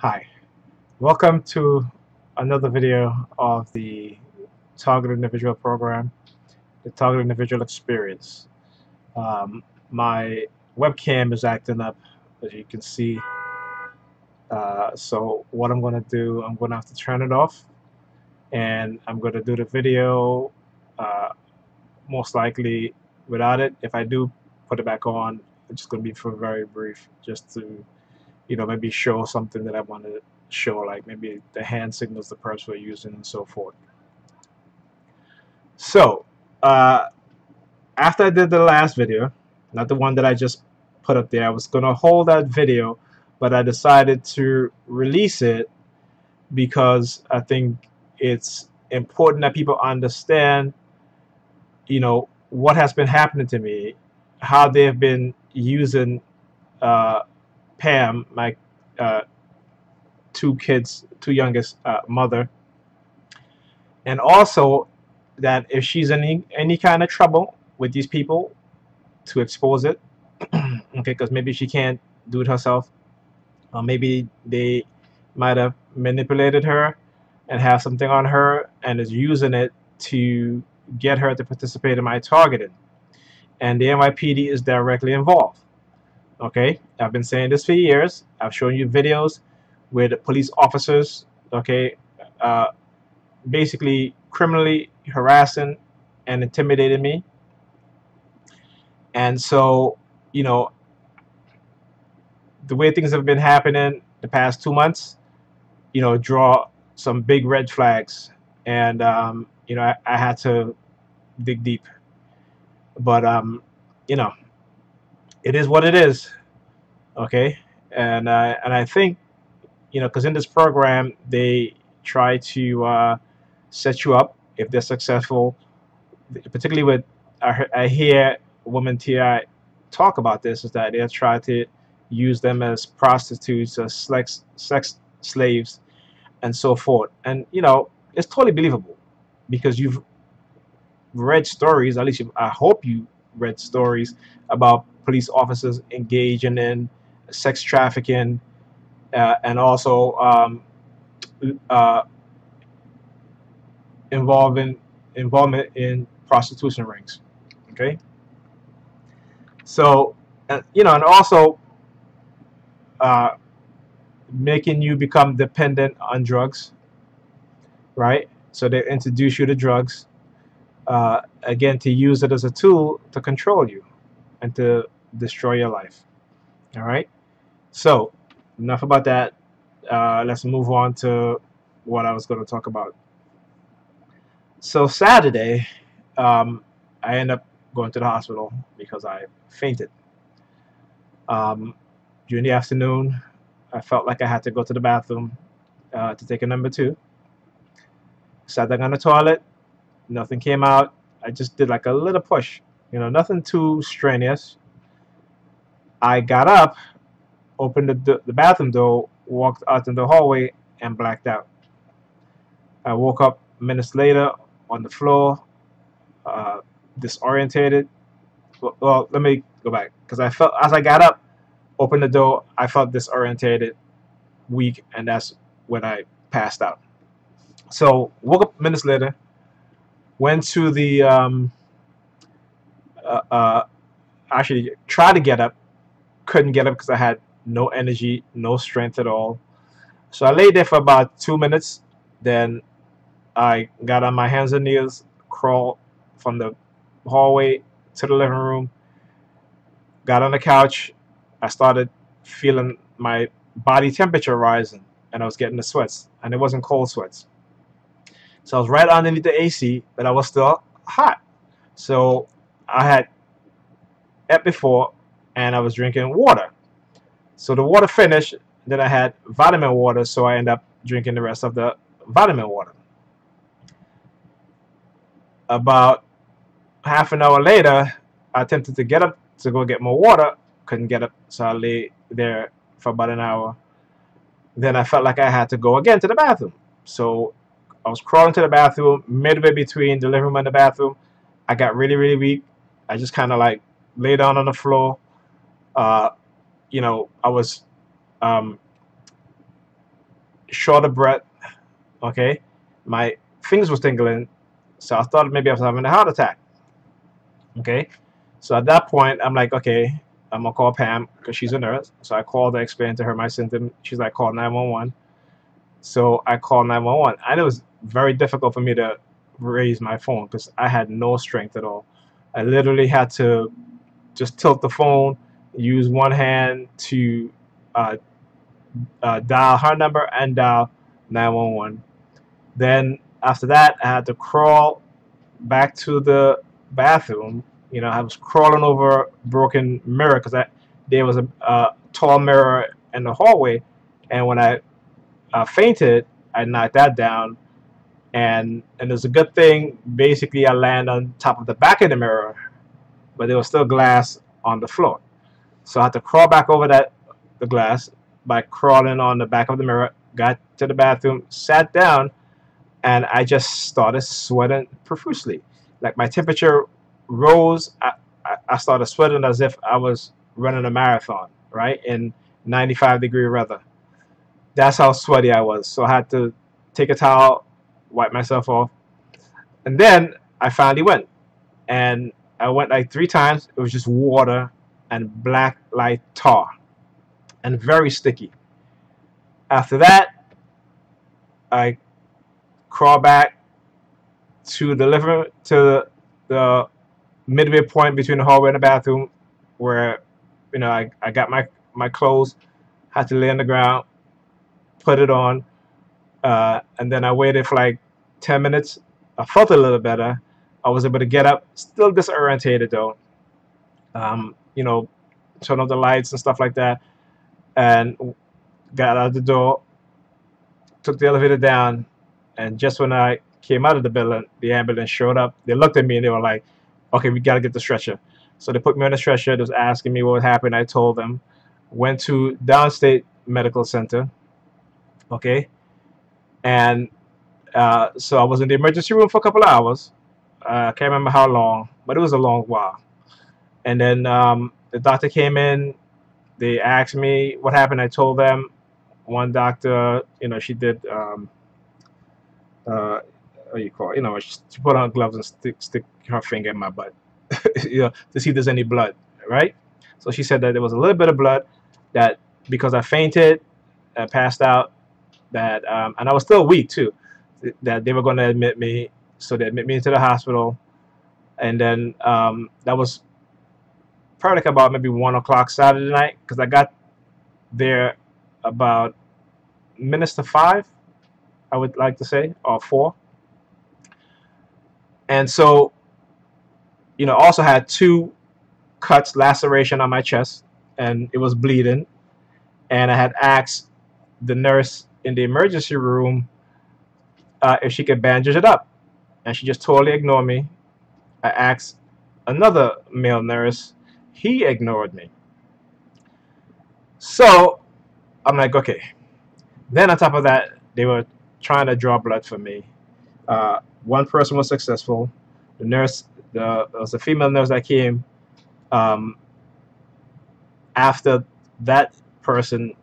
Hi, welcome to another video of the Target Individual Program, the Target Individual Experience. My webcam is acting up, as you can see. So what I'm going to do, I'm going to have to turn it off, and I'm going to do the video uh, most likely without it. If I do put it back on, it's just going to be for very brief, just to maybe show something that I want to show, like maybe the hand signals the person we're using and so forth. So after I did the last video, not the one that I just put up there, I was going to hold that video, but I decided to release it because I think it's important that people understand, what has been happening to me, how they've been using Pam, my two youngest mother, and also that if she's in any kind of trouble with these people, to expose it. Okay, because maybe she can't do it herself, or maybe they might have manipulated her and have something on her and is using it to get her to participate in my targeting, and the NYPD is directly involved. Okay, I've been saying this for years. I've shown you videos with police officers, okay, basically criminally harassing and intimidating me. And so, the way things have been happening the past 2 months, draw some big red flags. And, I had to dig deep. But, it is what it is. Okay. And I think, because in this program, they try to set you up if they're successful, particularly with, I hear women TI talk about this, is that they'll try to use them as prostitutes, as sex slaves, and so forth. And it's totally believable because you've read stories. At least I hope you read stories about police officers engaging in sex trafficking, and also uh, involvement in prostitution rings. Okay, so and also uh, making you become dependent on drugs, right? So they introduce you to drugs, again, to use it as a tool to control you and to destroy your life. All right. So enough about that. Let's move on to what I was going to talk about. So Saturday, I ended up going to the hospital because I fainted. During the afternoon, I felt like I had to go to the bathroom to take a number two. Sat down on the toilet, nothing came out. I just did like a little push, nothing too strenuous. I got up, opened the bathroom door, walked out in the hallway, and blacked out. I woke up minutes later on the floor, uh, disorientated. Well, let me go back, because I felt, as I got up, opened the door, I felt disorientated, weak, and that's when I passed out. So woke up minutes later, went to the uh, uh, actually tried to get up, couldn't get up because I had no energy, no strength at all. So I lay there for about 2 minutes. Then I got on my hands and knees, crawled from the hallway to the living room, got on the couch. I started feeling my body temperature rising, and I was getting the sweats, and it wasn't cold sweats. So I was right underneath the AC, but I was still hot. So I had ate before, and I was drinking water. So the water finished. Then I had vitamin water, so I ended up drinking the rest of the vitamin water. About half an hour later, I attempted to get up to go get more water. Couldn't get up, so I lay there for about an hour. Then I felt like I had to go again to the bathroom. So I was crawling to the bathroom, midway between the living room and the bathroom. I got really, really weak. I just kind of like lay down on the floor. I was um, short of breath. Okay, my fingers was tingling, so I thought maybe I was having a heart attack. Okay, so at that point, I'm like, okay, I'm gonna call Pam because she's a nurse. So I called her, explained to her my symptom. She's like, call 911. So I called 911, and it was very difficult for me to raise my phone because I had no strength at all. I literally had to just tilt the phone, use one hand to uh, dial her number and dial 911. Then after that, I had to crawl back to the bathroom. You know, I was crawling over a broken mirror because there was a tall mirror in the hallway, and when I fainted, I knocked that down, and it was a good thing. Basically, I landed on top of the back of the mirror, but there was still glass on the floor. So I had to crawl back over the glass by crawling on the back of the mirror. Got to the bathroom, sat down, and I just started sweating profusely. Like my temperature rose. I started sweating as if I was running a marathon, right, in 95-degree weather. That's how sweaty I was. So I had to take a towel, wipe myself off, and then I finally went. And I went like 3 times. It was just water and black like tar and very sticky. After that, I crawled back to the living room, to the midway point between the hallway and the bathroom, where I got my clothes, had to lay on the ground, put it on, and then I waited for like 10 minutes. I felt a little better. I was able to get up, still disorientated though. You know, turn off the lights and stuff like that, and got out the door, took the elevator down, and just when I came out of the building, the ambulance showed up. They looked at me and they were like, okay, we got to get the stretcher. So they put me on the stretcher. They was asking me what happened. I told them. Went to Downstate Medical Center, okay? And so I was in the emergency room for a couple of hours. I can't remember how long, but it was a long while. And then the doctor came in. They asked me what happened. I told them. One doctor, she did, what do you call it? She put on gloves and stick her finger in my butt, to see if there's any blood, right? So she said that there was a little bit of blood, that because I fainted, I passed out, that and I was still weak too, that they were going to admit me. So they admit me into the hospital, and then that was probably like about maybe 1 o'clock Saturday night, because I got there about minutes to 5, I would like to say, or 4. And so, also had 2 cuts, laceration on my chest, and it was bleeding. And I had asked the nurse in the emergency room if she could bandage it up, and she just totally ignored me. I asked another male nurse. He ignored me. So I'm like, okay. Then on top of that, they were trying to draw blood for me. One person was successful. The nurse, there was a female nurse that came after that person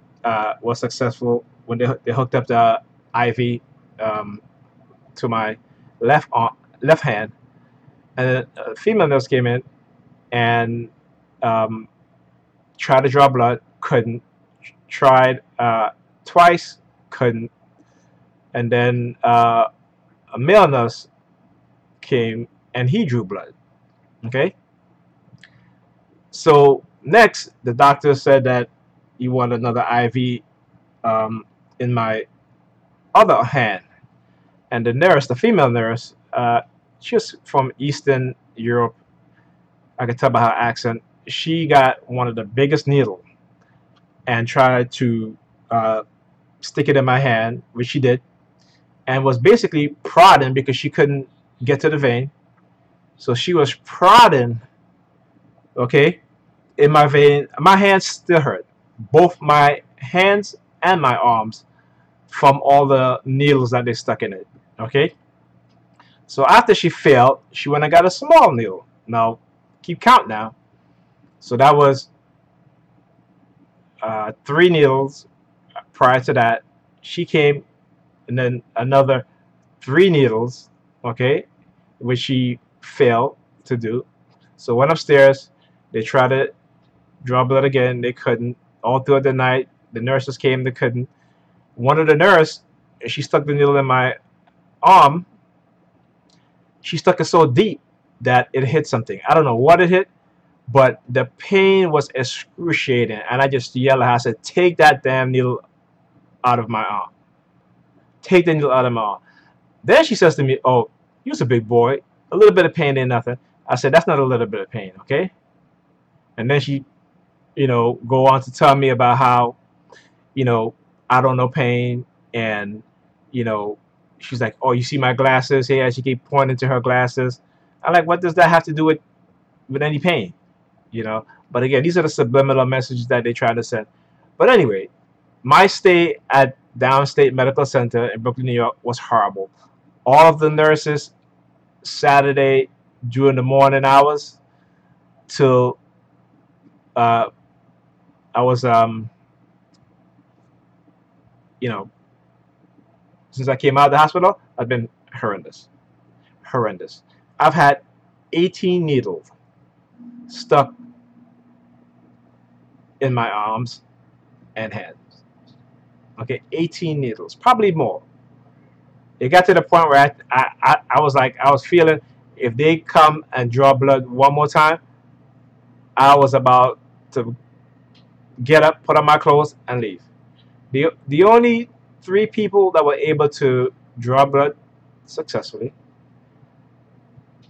was successful, when they hooked up the IV to my left hand, and then a female nurse came in and tried to draw blood, couldn't. Tried twice, couldn't. And then a male nurse came and he drew blood. Okay. So next, the doctor said that he wanted another IV in my other hand, and the nurse, the female nurse, she was from Eastern Europe. I could tell by her accent. She got one of the biggest needles and tried to stick it in my hand, which she did, and was basically prodding because she couldn't get to the vein. So she was prodding, okay, in my vein. My hands still hurt, both my hands and my arms, from all the needles that they stuck in it, okay. So after she failed, she went and got a small needle. Now, keep count now. So that was 3 needles prior to that, she came, and then another 3 needles, okay, which she failed to do. So went upstairs. They tried to draw blood again. They couldn't. All throughout the night, the nurses came. They couldn't. One of the nurse, she stuck the needle in my arm. She stuck it so deep that it hit something. I don't know what it hit, but the pain was excruciating. And I just yelled at her. I said, "Take that damn needle out of my arm. Take the needle out of my arm." Then she says to me, "Oh, you're a big boy. A little bit of pain ain't nothing." I said, "That's not a little bit of pain, okay?" And then she, go on to tell me about how, you know, I don't know pain, and, you know, she's like, "Oh, you see my glasses here?" She keep pointing to her glasses. I'm like, what does that have to do with any pain? But again, these are the subliminal messages that they try to send. But anyway, my stay at Downstate Medical Center in Brooklyn, New York was horrible. All of the nurses Saturday during the morning hours till uh, I was you know since I came out of the hospital, I've been horrendous. I've had 18 needles stuck in my arms and hands. Okay, 18 needles, probably more. It got to the point where I was like, I was feeling if they come and draw blood one more time, I was about to get up, put on my clothes, and leave. The only 3 people that were able to draw blood successfully,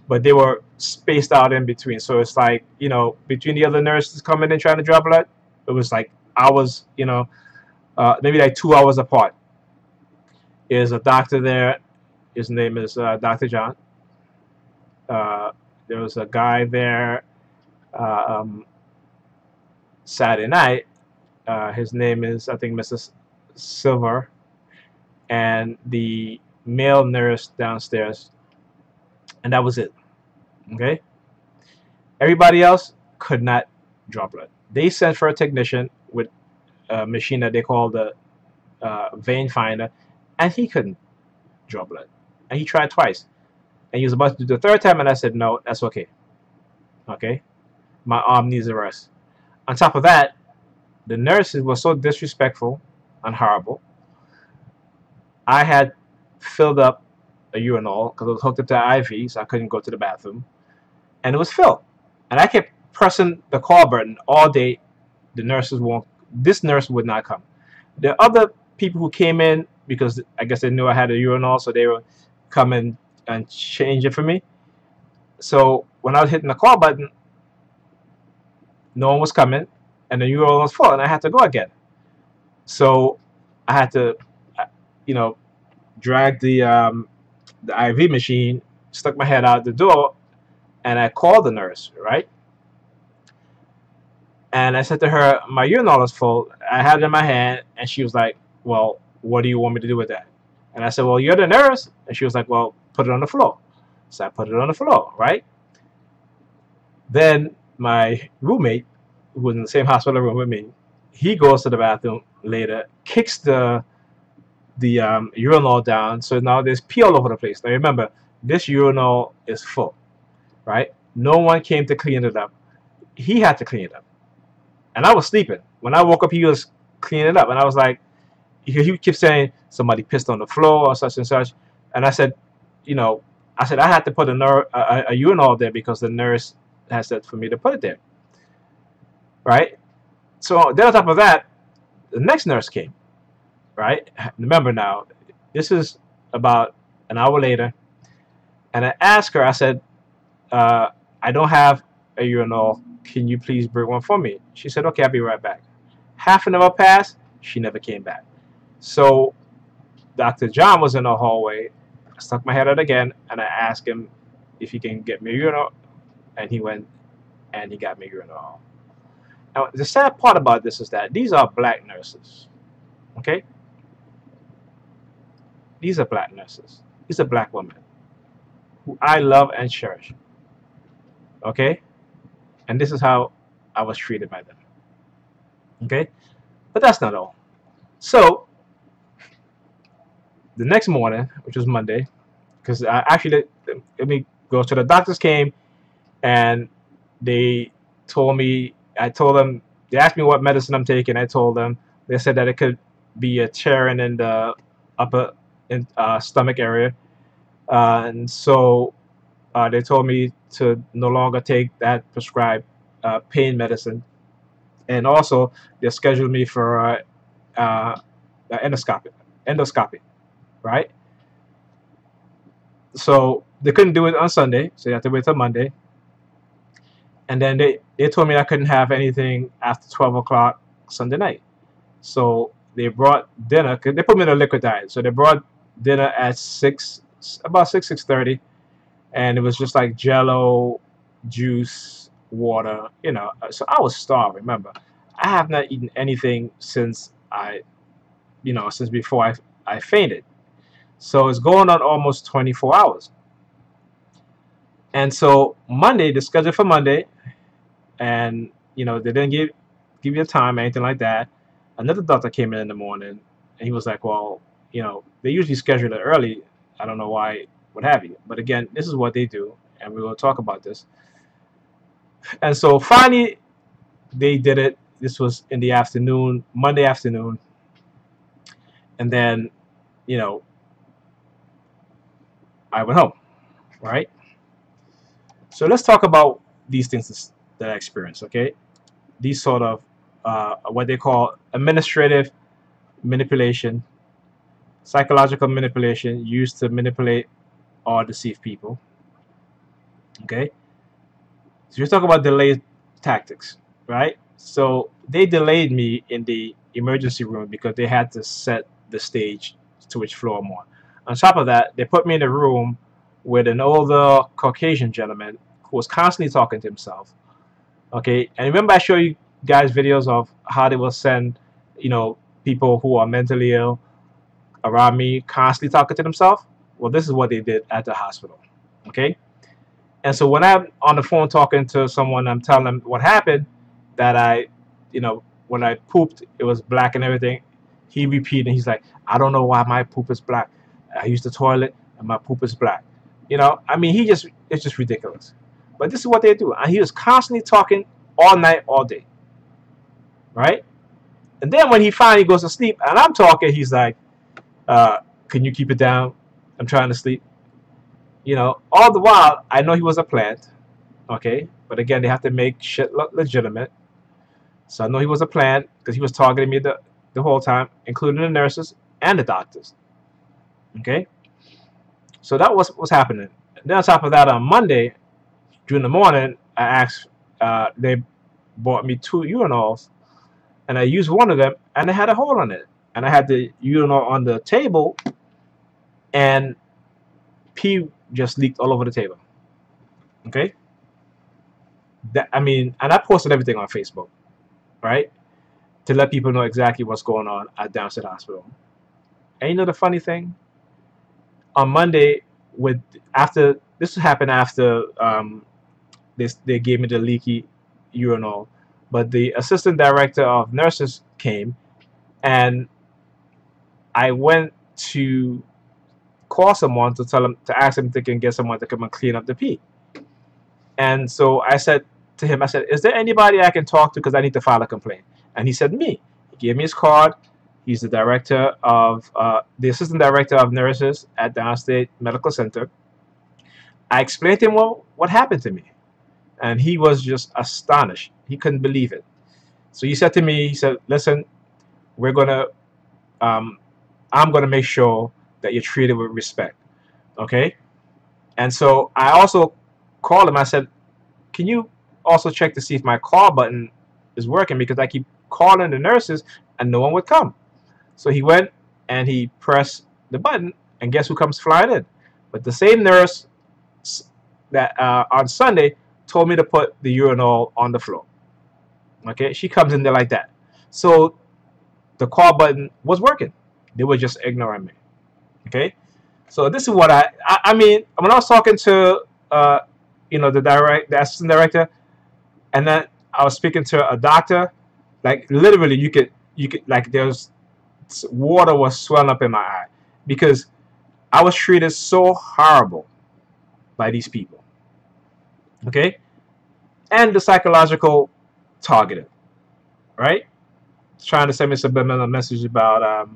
but they were spaced out in between. So it's like, between the other nurses coming in trying to draw blood, it was like hours, maybe like 2 hours apart. There's a doctor there. His name is Dr. John. There was a guy there Saturday night. His name is, I think, Mrs. Silver, and the male nurse downstairs, and that was it. Okay, everybody else could not draw blood. They sent for a technician with a machine that they call the vein finder, and he couldn't draw blood. And he tried twice, and he was about to do the third time, and I said, "No, that's okay. Okay, my arm needs a rest." On top of that, the nurses were so disrespectful and horrible. I had filled up a urinal because it was hooked up to an IV, so I couldn't go to the bathroom, and it was filled. And I kept pressing the call button all day. The nurses won't. This nurse would not come. The other people who came in, because I guess they knew I had a urinal, so they would come in and change it for me. So when I was hitting the call button, no one was coming, and the urinal was full, and I had to go again. So I had to, you know, drag the IV machine, stuck my head out the door, and I called the nurse, right? And I said to her, "My urinal is full." I had it in my hand, and she was like, "Well, what do you want me to do with that?" And I said, "Well, you're the nurse." And she was like, "Well, put it on the floor." So I put it on the floor, right? Then my roommate, who was in the same hospital room with me, he goes to the bathroom later, kicks the urinal down, so now there's pee all over the place. Now remember, this urinal is full, right? No one came to clean it up. He had to clean it up, and I was sleeping. When I woke up, he was cleaning it up, and I was like, he kept saying somebody pissed on the floor or such and such, and I said, I had to put a urinal there because the nurse has said for me to put it there, right? So then on top of that, the next nurse came, right? Remember now, this is about an hour later, and I asked her, I said, I don't have a urinal. Can you please bring one for me? She said, "Okay, I'll be right back." Half an hour passed. She never came back. So Dr. John was in the hallway. I stuck my head out again, and I asked him if he can get me a urinal, and he went and he got me a urinal. Now, the sad part about this is that these are black nurses, okay? These are black nurses. These are black women who I love and cherish, okay? And this is how I was treated by them, okay? But that's not all. So the next morning, which was Monday, because I actually let me go. So the doctors came and they told me. I told them. They asked me what medicine I'm taking. I told them. They said that it could be a tearing in the upper stomach area, and so they told me to no longer take that prescribed pain medicine, and also they scheduled me for endoscopy, right? So they couldn't do it on Sunday, so you have to wait till Monday. And then they told me I couldn't have anything after 12 o'clock Sunday night. So they brought dinner, cause they put me in a liquid diet. So they brought dinner at about 6:30, and it was just like Jello, juice, water. So I was starved. Remember, I have not eaten anything since since before I fainted. So it's going on almost 24 hours. And so Monday, the schedule for Monday, and they didn't give you a time or anything like that. Another doctor came in the morning, and he was like, well, they usually schedule it early. I don't know why, what have you. But again, this is what they do, and we will talk about this. And so finally, they did it. This was in the afternoon, Monday afternoon. And then, I went home, right? So let's talk about these things that I experienced, okay? These sort of what they call administrative manipulation, psychological manipulation used to manipulate or deceive people, okay? So we're talking about delayed tactics, right? So they delayed me in the emergency room because they had to set the stage to which floor I'm on. On top of that, they put me in a room with an older Caucasian gentleman who was constantly talking to himself. Okay, and remember I showed you guys videos of how they will send, people who are mentally ill around me constantly talking to themselves? Well, this is what they did at the hospital. Okay, and so when I'm on the phone talking to someone, I'm telling them what happened, that when I pooped, it was black and everything. He repeated, he's like, I don't know why my poop is black. I used the toilet and my poop is black. I mean, it's just ridiculous. But this is what they do. And he was constantly talking all night, all day. Right? And then when he finally goes to sleep and I'm talking, he's like, can you keep it down? I'm trying to sleep. All the while, I know he was a plant. Okay? But again, they have to make shit look legitimate. So I know he was a plant because he was targeting me the whole time, including the nurses and the doctors. Okay? So that was what's happening. And then on top of that, on Monday, during the morning, I asked, they bought me 2 urinals, and I used one of them, and it had a hole on it. And I had the urinal on the table, and pee just leaked all over the table. Okay? And I posted everything on Facebook, right? To let people know exactly what's going on at Downstate Hospital. And the funny thing? On Monday, this happened after they gave me the leaky urinal, but the assistant director of nurses came, and I went to call someone to ask them if they can get someone to come and clean up the pee. And so I said to him, is there anybody I can talk to because I need to file a complaint? And he said, me. He gave me his card. He's the the assistant director of nurses at Downstate Medical Center. I explained to him what happened to me, and he was just astonished. He couldn't believe it. So he said to me, he said, listen, I'm gonna make sure that you're treated with respect, okay? And so I also called him. I said, can you also check to see if my call button is working, because I keep calling the nurses and no one would come. So he went and he pressed the button, and guess who comes flying in? But the same nurse that on Sunday told me to put the urinal on the floor. Okay, she comes in there like that. So the call button was working. They were just ignoring me. Okay, so this is what I mean. When I was talking to the assistant director, and then I was speaking to a doctor, like literally you could like there's water was swelling up in my eye, because I was treated so horrible by these people. Okay, and the psychological targeting, right? Trying to send me a subliminal message about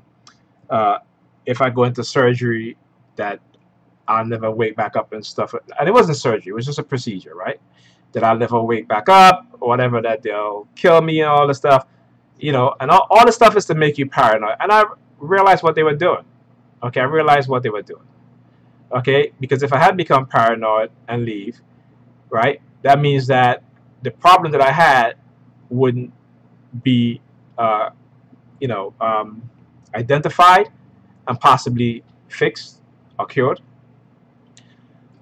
uh, if I go into surgery that I'll never wake back up and stuff. And it wasn't surgery; it was just a procedure, right? That I'll never wake back up, or whatever. That they'll kill me and all the stuff, And all the stuff is to make you paranoid. And I realized what they were doing. Okay, I realized what they were doing. Okay, because if I had become paranoid and leave, right, that means that the problem that I had wouldn't be, uh, you know, um, identified and possibly fixed or cured.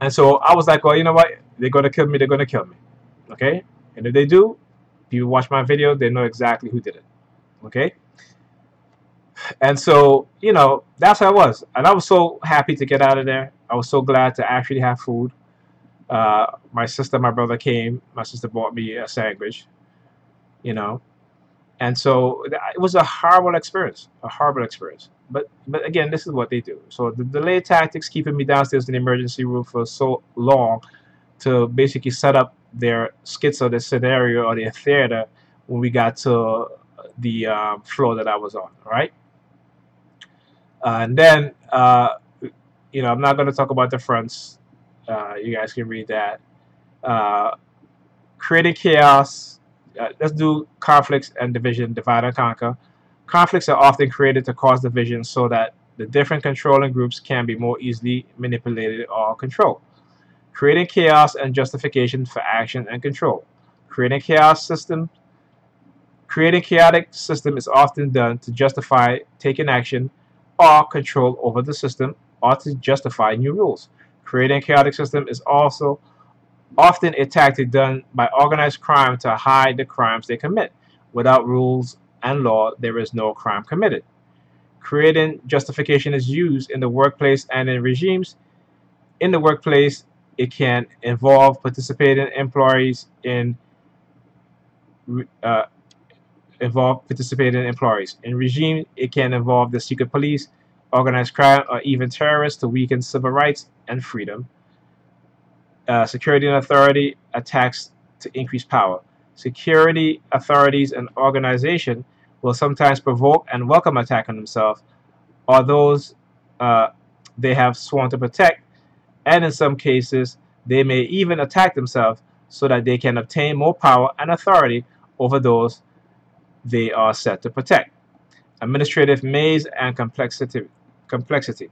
And so I was like, well, you know what? They're going to kill me. They're going to kill me. Okay? And if they do, people watch my video, they know exactly who did it. Okay? And so, that's how it was. And I was so happy to get out of there. I was so glad to actually have food. My sister, my brother came. My sister bought me a sandwich, you know. And so it was a horrible experience, But again, this is what they do. So the delay tactics keeping me downstairs in the emergency room for so long to basically set up their skits or their scenario or their theater when we got to the floor that I was on, right? And then, I'm not going to talk about the fronts. You guys can read that. Creating chaos. Let's do conflicts and division, divide and conquer. Conflicts are often created to cause division so that the different controlling groups can be more easily manipulated or controlled. Creating chaos and justification for action and control. Creating chaotic system is often done to justify taking action or control over the system or to justify new rules. Creating a chaotic system is also often a tactic done by organized crime to hide the crimes they commit. Without rules and law, there is no crime committed. Creating justification is used in the workplace and in regimes. In the workplace, it can involve participating employees in In regime, it can involve the secret police, organized crime, or even terrorists to weaken civil rights and freedom. Security and authority attacks to increase power. Security authorities and organization will sometimes provoke and welcome attack on themselves or those they have sworn to protect, and in some cases, they may even attack themselves so that they can obtain more power and authority over those they are set to protect. Administrative maze and complexity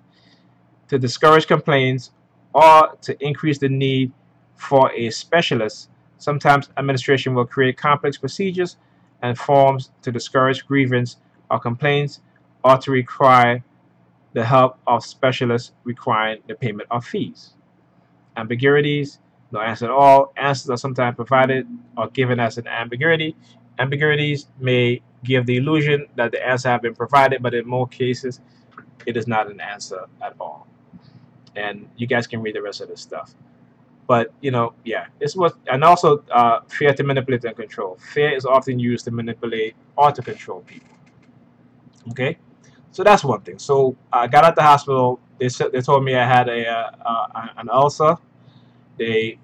to discourage complaints or to increase the need for a specialist. Sometimes administration will create complex procedures and forms to discourage grievance or complaints or to require the help of specialists requiring the payment of fees. Ambiguities, no answer at all. Answers are sometimes provided or given as an ambiguity. Ambiguities may give the illusion that the answer has been provided, but in most cases, it is not an answer at all. And you guys can read the rest of this stuff. But, yeah, this was, and also fear to manipulate and control. Fear is often used to manipulate or to control people. Okay? So that's one thing. So I got out the hospital. They told me I had an ulcer. They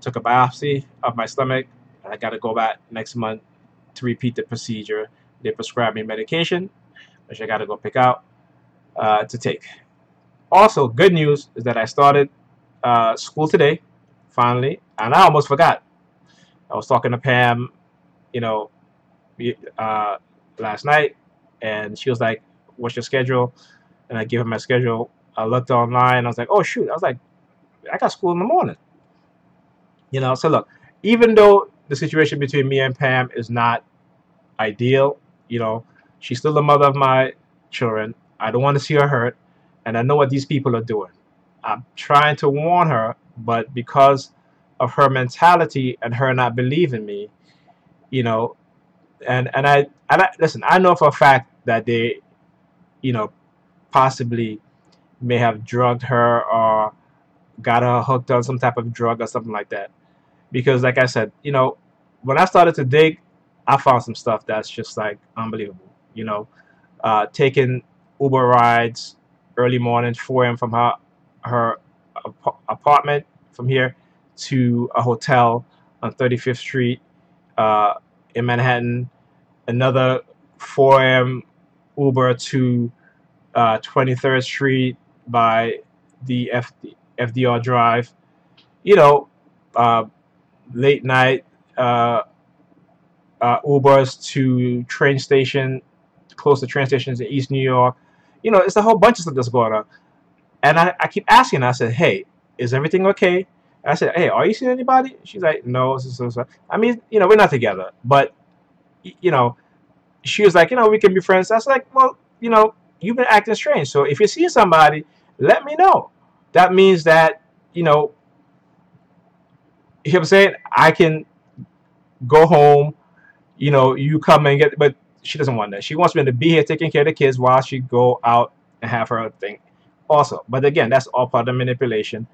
took a biopsy of my stomach. I got to go back next month to repeat the procedure. They prescribed me medication, which I got to go pick out to take. Also, good news is that I started school today, finally, and I almost forgot. I was talking to Pam, last night, and she was like, "What's your schedule?" And I gave her my schedule. I looked online. I was like, "Oh shoot!" I was like, "I got school in the morning." So look, even though the situation between me and Pam is not ideal, she's still the mother of my children. I don't want to see her hurt, and I know what these people are doing. I'm trying to warn her, but because of her mentality and her not believing me, and I listen, I know for a fact that they, possibly may have drugged her or got her hooked on some type of drug or something like that. Because like I said, when I started to dig, I found some stuff that's just like unbelievable. Taking Uber rides, early morning, 4 a.m. from her apartment from here to a hotel on 35th Street in Manhattan. Another 4 a.m. Uber to 23rd Street by the FDR Drive. You know, uh, late night Ubers to train station, close to train stations in East New York. You know, it's a whole bunch of stuff that's going on. And I keep asking. I said, "Hey, is everything okay?" And I said, "Hey, are you seeing anybody?" She's like, "No." So. I mean, you know, we're not together, but you know, she was like, we can be friends. I was like, well, you've been acting strange. So if you see somebody, let me know. That means that, you know what I'm saying? I can go home, you come and get, but she doesn't want that. She wants me to be here taking care of the kids while she go out and have her thing also. But again, that's all part of manipulation.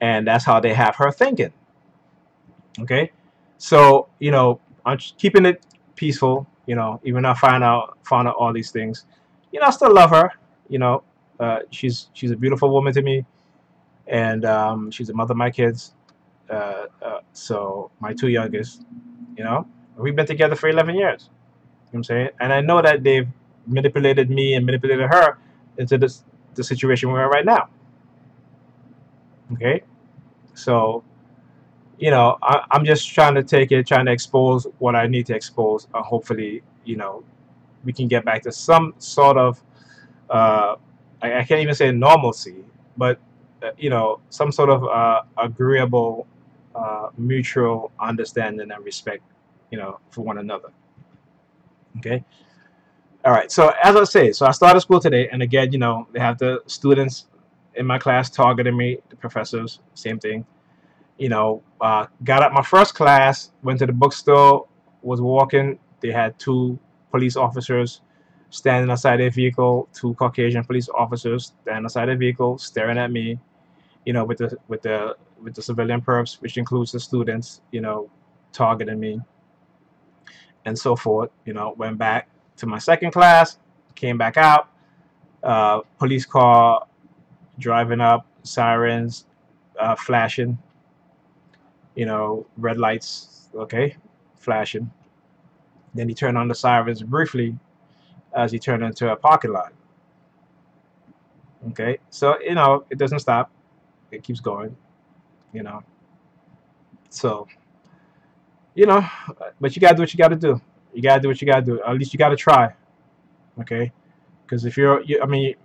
And that's how they have her thinking. Okay. So, I'm keeping it peaceful, even though I found out all these things. I still love her. You know, she's a beautiful woman to me, and she's the mother of my kids. So my two youngest, we've been together for 11 years. You know what I'm saying? And I know that they've manipulated me and manipulated her into the situation we're in right now. Okay, so I'm just trying to take it, trying to expose what I need to expose. Hopefully, we can get back to some sort of I can't even say normalcy, but some sort of agreeable, mutual understanding and respect, for one another. Okay. All right. So as I say, so I started school today, and again, they have the students in my class targeting me, the professors, same thing. Got up my first class, went to the bookstore, was walking. They had two police officers standing outside their vehicle, two Caucasian police officers standing outside their vehicle, staring at me, with the civilian perps, which includes the students, targeting me and so forth. Went back to my second class, came back out, police car driving up, sirens flashing, red lights, okay, flashing. Then he turned on the sirens briefly as he turned into a parking lot. Okay, so it doesn't stop; it keeps going. You know, so you know, but you gotta do what you gotta do. You gotta do what you gotta do. At least you gotta try. Okay, because if I mean,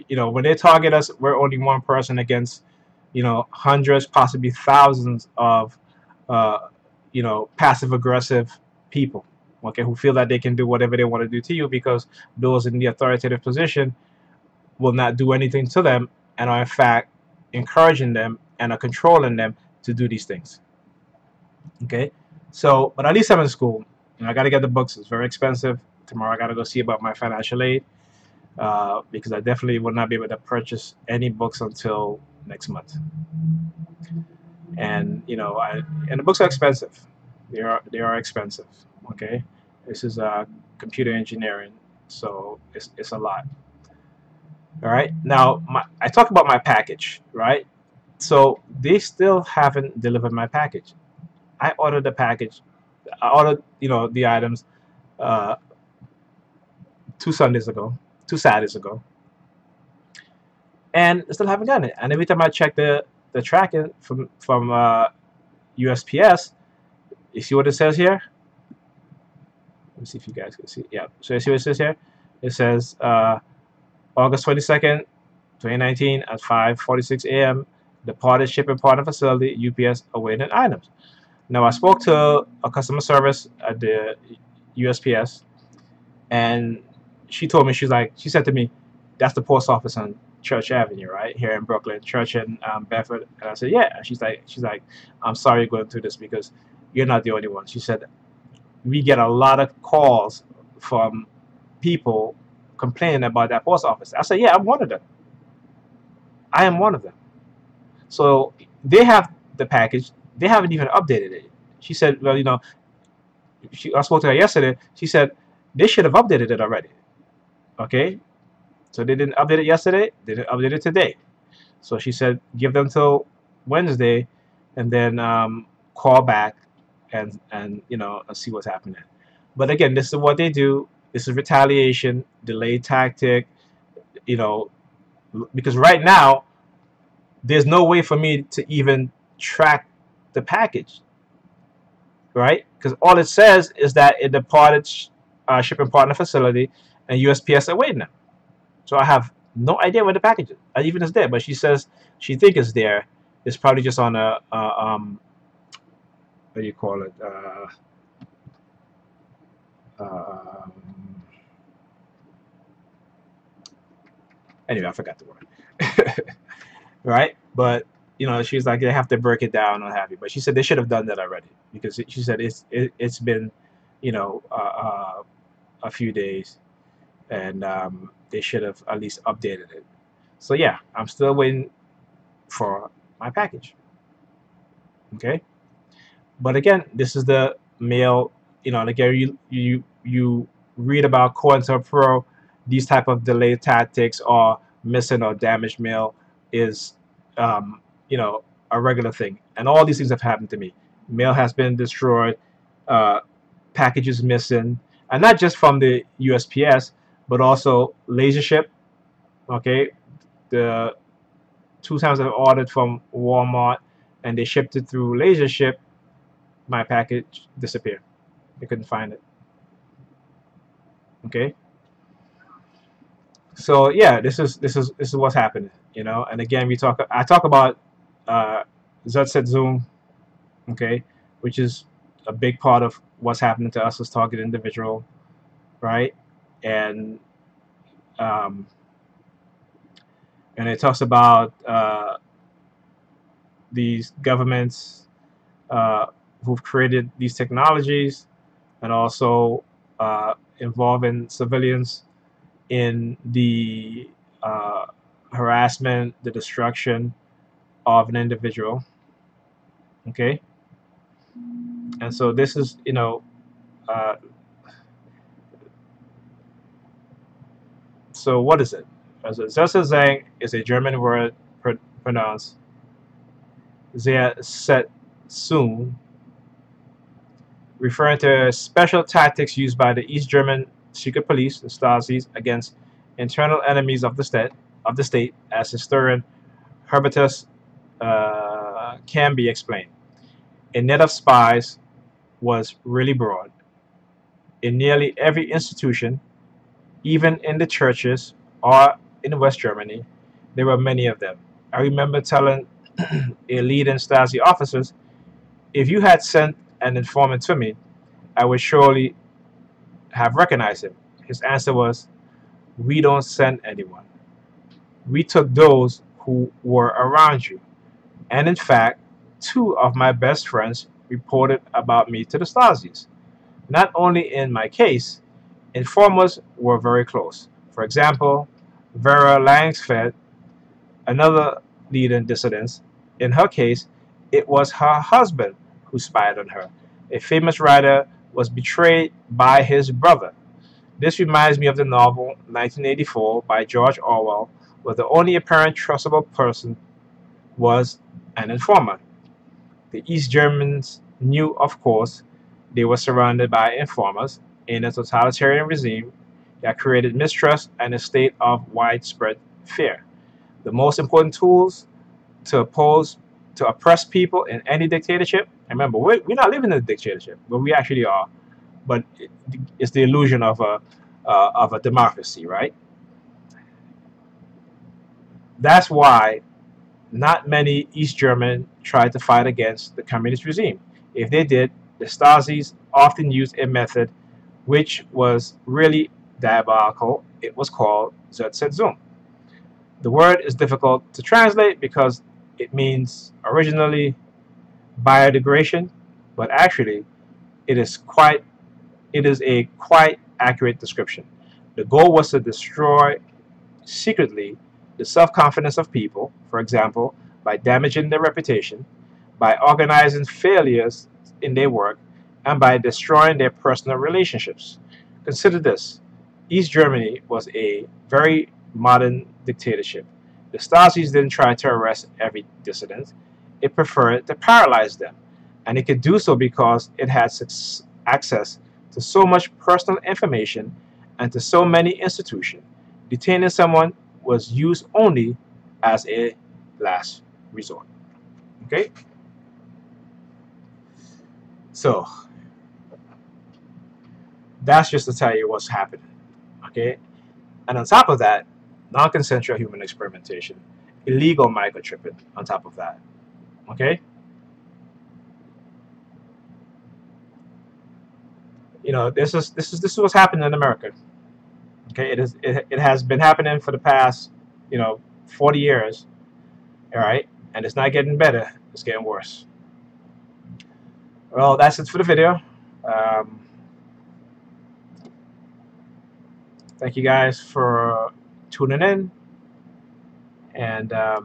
when they target us, we're only one person against, hundreds, possibly thousands of, passive aggressive people. Okay, who feel that they can do whatever they want to do to you because those in the authoritative position will not do anything to them and are in fact encouraging them and are controlling them to do these things. Okay, so but at least I'm in school. I got to get the books. It's very expensive. Tomorrow I got to go see about my financial aid because I definitely will not be able to purchase any books until next month. And and the books are expensive. They are expensive. Okay, this is computer engineering, so it's a lot. All right. Now I talked about my package, right? So they still haven't delivered my package. I ordered the package. I ordered the items uh, 2 Sundays ago, 2 Saturdays ago, and still haven't gotten it. And every time I check the tracking from USPS, you see what it says here? Let me see if you guys can see. Yeah. So you see what it says here? It says August 22nd, 2019 at 5:46 a.m. Departed shipping partner facility, UPS awaiting items. Now I spoke to a customer service at the USPS, and she told me she said to me, "That's the post office on Church Avenue, right here in Brooklyn, Church and Bedford." And I said, "Yeah." And she's like, "I'm sorry you're going through this because you're not the only one." She said, "We get a lot of calls from people complaining about that post office." I said, "Yeah, I'm one of them. I am one of them." So they have the package. They haven't even updated it. She said, "Well, I spoke to her yesterday. She said they should have updated it already." Okay, So they didn't update it yesterday. They didn't update it today. So she said, give them till Wednesday, and then call back and see what's happening. But again, this is what they do. This is retaliation, delay tactic. You know, because right now there's no way for me to even track the package, right? Because all it says is that it departed shipping partner facility and USPS awaiting them. So I have no idea where the package is. Even is there, but she says she thinks it's there. It's probably just on a what do you call it? Um, anyway, I forgot the word. Right? But she's like they have to break it down or have you. But she said they should have done that already because she said it's been a few days and they should have at least updated it. So yeah, I'm still waiting for my package. Okay, but again, this is the mail. And again, you read about Coercive Pro. These type of delay tactics or missing or damaged mail is um, you know a regular thing, and all these things have happened to me. Mail has been destroyed, packages missing, and not just from the USPS, but also laser ship. Okay, the 2 times I've ordered from Walmart and they shipped it through laser ship, my package disappeared. They couldn't find it. Okay, so yeah, this is what's happening. And again, I talk about ZZ Zoom, okay, which is a big part of what's happening to us as target individual, right? And um, and it talks about these governments uh, who've created these technologies and also involving civilians in the harassment, the destruction of an individual. Okay, and so this is, uh, so what is it? So Zeng is a German word pronounced Zersetzung, referring to special tactics used by the East German secret police, the Stasi, against internal enemies of the state, as historian Herbertus can be explained. A net of spies was really broad. In nearly every institution, even in the churches or in West Germany, there were many of them. I remember telling a leading Stasi officers, if you had sent an informant to me, I would surely have recognized him. His answer was, we don't send anyone. We took those who were around you. And in fact, 2 of my best friends reported about me to the Stasis. Not only in my case, informers were very close. For example, Vera Langsfeld, another leading dissident, in her case, it was her husband who spied on her. A famous writer was betrayed by his brother. This reminds me of the novel 1984 by George Orwell, where the only apparent trustable person was an informer. The East Germans knew, of course, they were surrounded by informers in a totalitarian regime that created mistrust and a state of widespread fear. The most important tools to oppress people in any dictatorship. Remember, we're not living in a dictatorship, but we actually are. But it's the illusion of a democracy, right? That's why not many East Germans tried to fight against the communist regime. If they did, the Stasi's often used a method which was really diabolical. It was called Zersetzung. The word is difficult to translate because it means originally biodegradation, but actually it is a quite accurate description. The goal was to destroy secretly the self-confidence of people, for example, by damaging their reputation, by organizing failures in their work, and by destroying their personal relationships. Consider this. East Germany was a very modern dictatorship. The Stasis didn't try to arrest every dissident. It preferred to paralyze them. And it could do so because it had access to so much personal information and to so many institutions. Detaining someone was used only as a last resort. Okay? So, that's just to tell you what's happening. Okay? And on top of that, non-consensual human experimentation, illegal microchipping on top of that. Okay? You know, this is what's happening in America. Okay? It has been happening for the past, 40 years. All right? And it's not getting better, it's getting worse. Well, that's it for the video. Um, thank you guys for tuning in, and I'll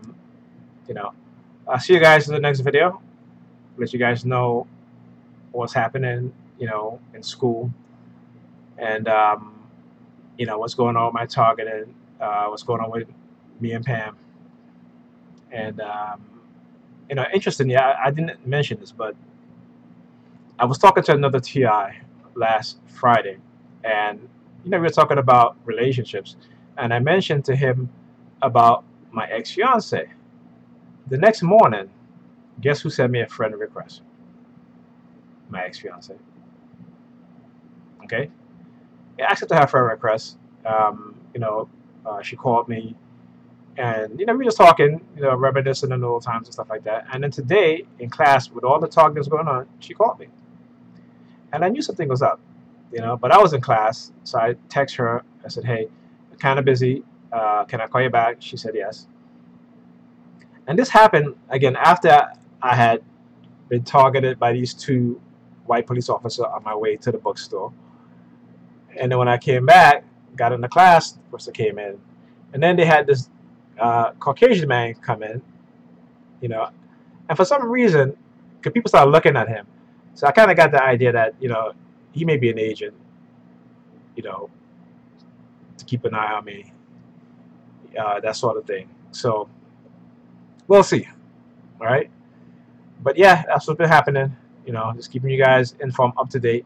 see you guys in the next video. Let you guys know what's happening, in school, and what's going on with my targeting, what's going on with me and Pam, and interesting. Yeah, I didn't mention this, but I was talking to another TI last Friday, and we were talking about relationships, and I mentioned to him about my ex-fiance. The next morning, guess who sent me a friend request? My ex-fiance. Okay, I accepted her friend request. She called me, and we were just talking, reminiscing on old times and stuff like that. And then today in class, with all the talk that's going on, she called me, and I knew something was up, But I was in class, so I text her. I said, "Hey, I'm kind of busy. Can I call you back?" She said yes. And this happened again after I had been targeted by these two white police officers on my way to the bookstore. And then when I came back, got in the class, the person came in, and then they had this Caucasian man come in, and for some reason, because people started looking at him, so I kind of got the idea that he may be an agent, to keep an eye on me, that sort of thing. So we'll see, all right. But yeah, that's what's been happening. Just keeping you guys informed, up to date.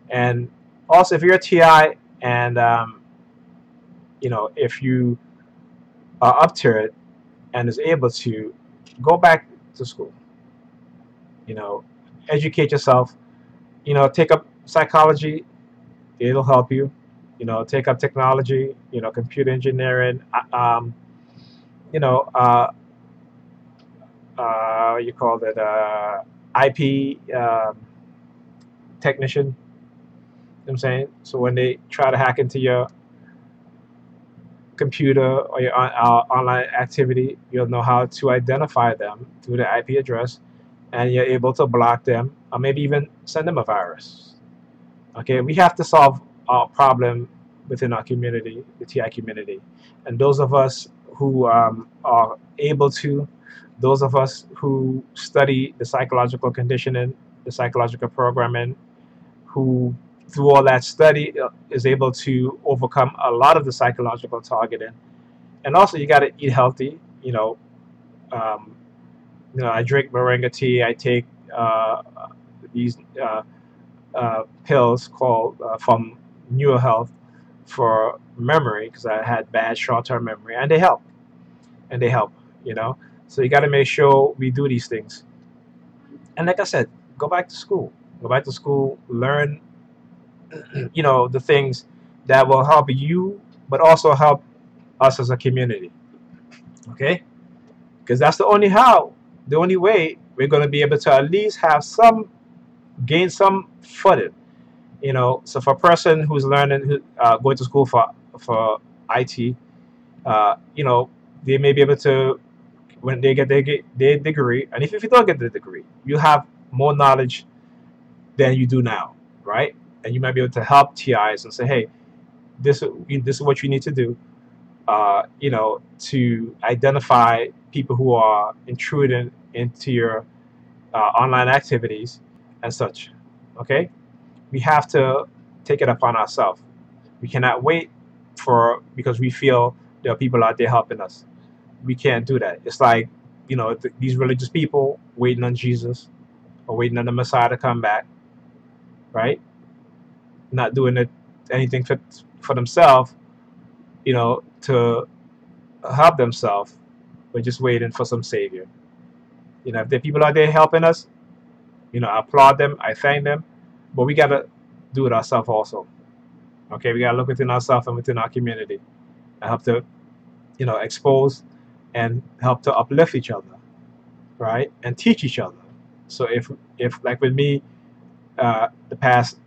And also, if you're a TI and if you are up to it and is able to, go back to school. Educate yourself. Take up psychology. It'll help you. Take up technology. Computer engineering. You know, you call it IP technician. You know what I'm saying? So when they try to hack into your computer or your online activity, you'll know how to identify them through the IP address, and you're able to block them or maybe even send them a virus. Okay, we have to solve our problem within our community, the TI community, and those of us who are able to, those of us who study the psychological conditioning, the psychological programming, who through all that study is able to overcome a lot of the psychological targeting. And also, you got to eat healthy. I drink moringa tea. I take these pills called from Neuro Health for memory, because I had bad short-term memory, and they help. And they help. So you got to make sure we do these things. And like I said, go back to school. Go back to school. Learn the things that will help you, but also help us as a community. Okay, because that's the only way we're going to be able to at least have gain some footing. So for a person who's learning, going to school for IT, they may be able to, when they get their degree, and if you don't get the degree, you have more knowledge than you do now, right? And you might be able to help TIs and say, hey, this is what you need to do, to identify people who are intruding into your online activities and such. Okay, we have to take it upon ourselves. We cannot wait because we feel there are people out there helping us. We can't do that. It's like, these religious people waiting on Jesus or waiting on the Messiah to come back, right? Not doing anything for themselves, to help themselves, but just waiting for some savior. If there are people out there helping us, I applaud them, I thank them, but we gotta do it ourselves also. Okay, we gotta look within ourselves and within our community and help to, expose and help to uplift each other, right, and teach each other. So if like with me, the past,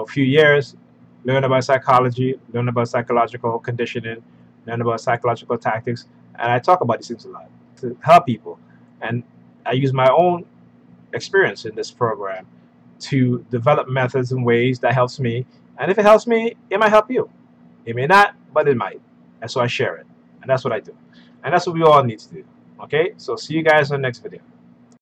few years, learn about psychology, learn about psychological conditioning, learn about psychological tactics, and I talk about these things a lot to help people, and I use my own experience in this program to develop methods and ways that helps me. And if it helps me, it might help you. It may not, but it might. And so I share it. And that's what I do. And that's what we all need to do. Okay? So see you guys in the next video.